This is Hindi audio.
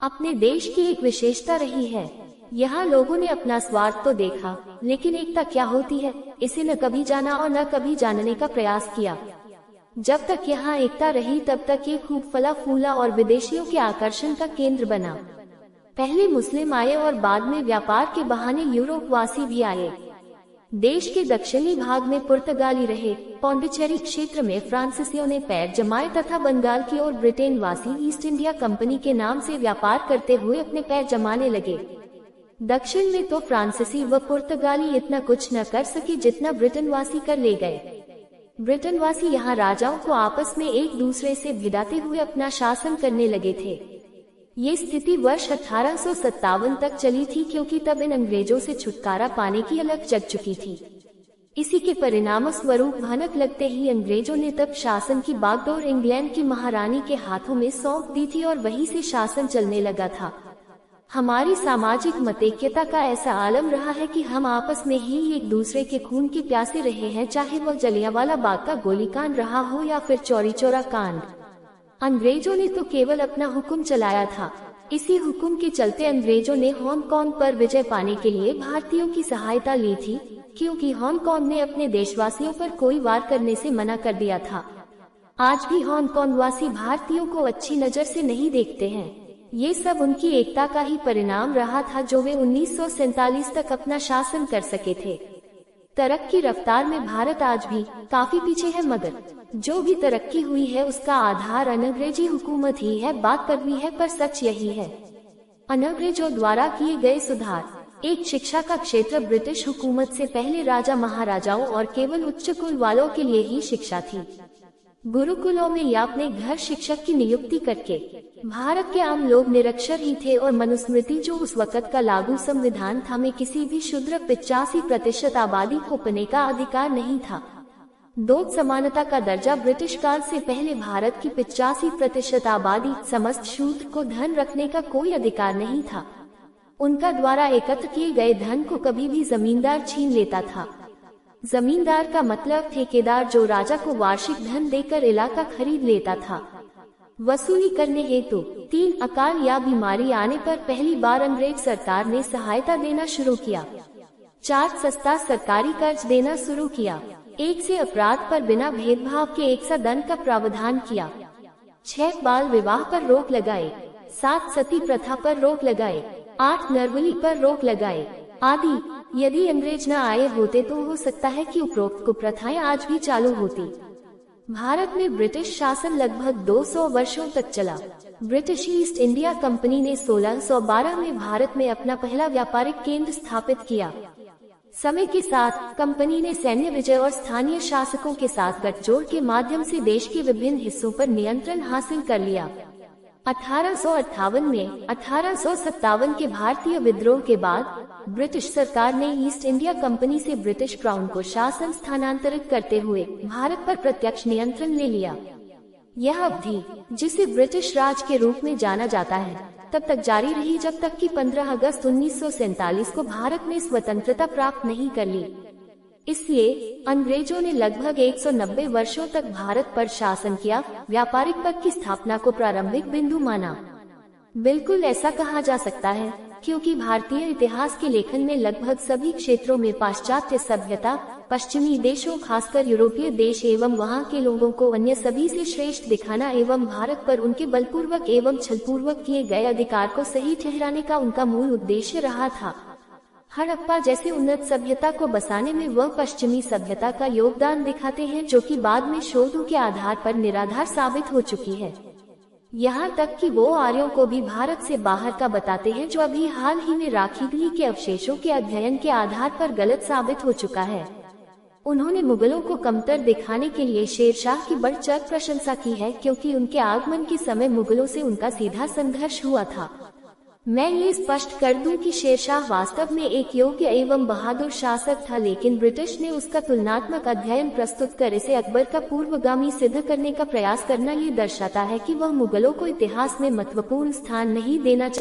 अपने देश की एक विशेषता रही है। यहाँ लोगों ने अपना स्वार्थ तो देखा, लेकिन एकता क्या होती है इसे न कभी जाना और न कभी जानने का प्रयास किया। जब तक यहाँ एकता रही तब तक ये खूब फला फूला और विदेशियों के आकर्षण का केंद्र बना। पहले मुस्लिम आए और बाद में व्यापार के बहाने यूरोप वासी भी आए। देश के दक्षिणी भाग में पुर्तगाली रहे, पौंडीचेरी क्षेत्र में फ्रांसीसियों ने पैर जमाए तथा बंगाल की ओर ब्रिटेन वासी ईस्ट इंडिया कंपनी के नाम से व्यापार करते हुए अपने पैर जमाने लगे। दक्षिण में तो फ्रांसीसी व पुर्तगाली इतना कुछ न कर सके जितना ब्रिटेन वासी कर ले गए। ब्रिटेन वासी यहाँ राजाओं को आपस में एक दूसरे से भिड़ाते हुए अपना शासन करने लगे थे। ये स्थिति वर्ष 1857 तक चली थी, क्योंकि तब इन अंग्रेजों से छुटकारा पाने की अलख जग चुकी थी। इसी के परिणाम स्वरूप भनक लगते ही अंग्रेजों ने तब शासन की बागडोर इंग्लैंड की महारानी के हाथों में सौंप दी थी और वहीं से शासन चलने लगा था। हमारी सामाजिक मतैक्यता का ऐसा आलम रहा है कि हम आपस में ही एक दूसरे के खून के प्यासे रहे हैं, चाहे वह जलियांवाला बाग का गोलीकांड रहा हो या फिर चौरी चौरा कांड। अंग्रेजों ने तो केवल अपना हुक्म चलाया था। इसी हुक्म के चलते अंग्रेजों ने हांगकांग पर विजय पाने के लिए भारतीयों की सहायता ली थी, क्योंकि हांगकांग ने अपने देशवासियों पर कोई वार करने से मना कर दिया था। आज भी हांगकांग वासी भारतीयों को अच्छी नजर से नहीं देखते हैं। ये सब उनकी एकता का ही परिणाम रहा था, जो वे 1947 तक अपना शासन कर सके थे। तरक्की रफ्तार में भारत आज भी काफी पीछे है, मगर जो भी तरक्की हुई है उसका आधार अंग्रेजी हुकूमत ही है। बात कड़वी है पर सच यही है। अंग्रेजों द्वारा किए गए सुधार, एक शिक्षा का क्षेत्र ब्रिटिश हुकूमत से पहले राजा महाराजाओं और केवल उच्च कुल वालों के लिए ही शिक्षा थी। गुरुकुलों में या अपने घर शिक्षक की नियुक्ति करके भारत के आम लोग निरक्षर ही थे और मनुस्मृति जो उस वक़्त का लागू संविधान था में किसी भी शूद्र 85% आबादी को पढ़ने का अधिकार नहीं था। दो समानता का दर्जा ब्रिटिश काल से पहले भारत की 85% आबादी समस्त शूद्र को धन रखने का कोई अधिकार नहीं था। उनका द्वारा एकत्र किए गए धन को कभी भी जमींदार छीन लेता था। जमींदार का मतलब ठेकेदार, जो राजा को वार्षिक धन देकर इलाका खरीद लेता था। वसूली करने हेतु 3 अकाल या बीमारी आने पर पहली बार अंग्रेज सरकार ने सहायता देना शुरू किया। 4 सस्ता सरकारी कर्ज देना शुरू किया। 1 से अपराध पर बिना भेदभाव के 1 सा दंड का प्रावधान किया। 6 बाल विवाह पर रोक लगाए। 7 सती प्रथा पर रोक लगाए। 8 नरबली पर रोक लगाए आदि। यदि अंग्रेज न आए होते तो हो सकता है कि उपरोक्त कुप्रथाएं आज भी चालू होती। भारत में ब्रिटिश शासन लगभग 200 वर्षों तक चला। ब्रिटिश ईस्ट इंडिया कंपनी ने 1612 में भारत में अपना पहला व्यापारिक केंद्र स्थापित किया। समय के साथ कंपनी ने सैन्य विजय और स्थानीय शासकों के साथ गठजोड़ के माध्यम से देश के विभिन्न हिस्सों पर नियंत्रण हासिल कर लिया। 1858 में 1857 के भारतीय विद्रोह के बाद ब्रिटिश सरकार ने ईस्ट इंडिया कंपनी से ब्रिटिश क्राउन को शासन स्थानांतरित करते हुए भारत पर प्रत्यक्ष नियंत्रण ले लिया। यह अवधि, जिसे ब्रिटिश राज के रूप में जाना जाता है, तब तक जारी रही जब तक कि 15 अगस्त 1947 को भारत ने स्वतंत्रता प्राप्त नहीं कर ली। इसलिए अंग्रेजों ने लगभग 190 वर्षों तक भारत पर शासन किया, व्यापारिक पद की स्थापना को प्रारंभिक बिंदु माना। बिल्कुल ऐसा कहा जा सकता है, क्योंकि भारतीय इतिहास के लेखन में लगभग सभी क्षेत्रों में पाश्चात्य सभ्यता, पश्चिमी देशों खासकर यूरोपीय देश एवं वहां के लोगों को अन्य सभी से श्रेष्ठ दिखाना एवं भारत पर उनके बलपूर्वक एवं छलपूर्वक किए गए अधिकार को सही ठहराने का उनका मूल उद्देश्य रहा था। हड़प्पा जैसे उन्नत सभ्यता को बसाने में वह पश्चिमी सभ्यता का योगदान दिखाते हैं, जो कि बाद में शोधों के आधार पर निराधार साबित हो चुकी है। यहाँ तक कि वो आर्यों को भी भारत से बाहर का बताते हैं, जो अभी हाल ही में राखीगढ़ी के अवशेषों के अध्ययन के आधार पर गलत साबित हो चुका है। उन्होंने मुगलों को कमतर दिखाने के लिए शेरशाह की बढ़ चढ़ प्रशंसा की है, क्योंकि उनके आगमन के समय मुगलों से उनका सीधा संघर्ष हुआ था। मैं ये स्पष्ट कर दूं कि शेरशाह वास्तव में एक योग्य एवं बहादुर शासक था, लेकिन ब्रिटिश ने उसका तुलनात्मक अध्ययन प्रस्तुत कर इसे अकबर का पूर्वगामी सिद्ध करने का प्रयास करना ये दर्शाता है कि वह मुगलों को इतिहास में महत्वपूर्ण स्थान नहीं देना चाहिए।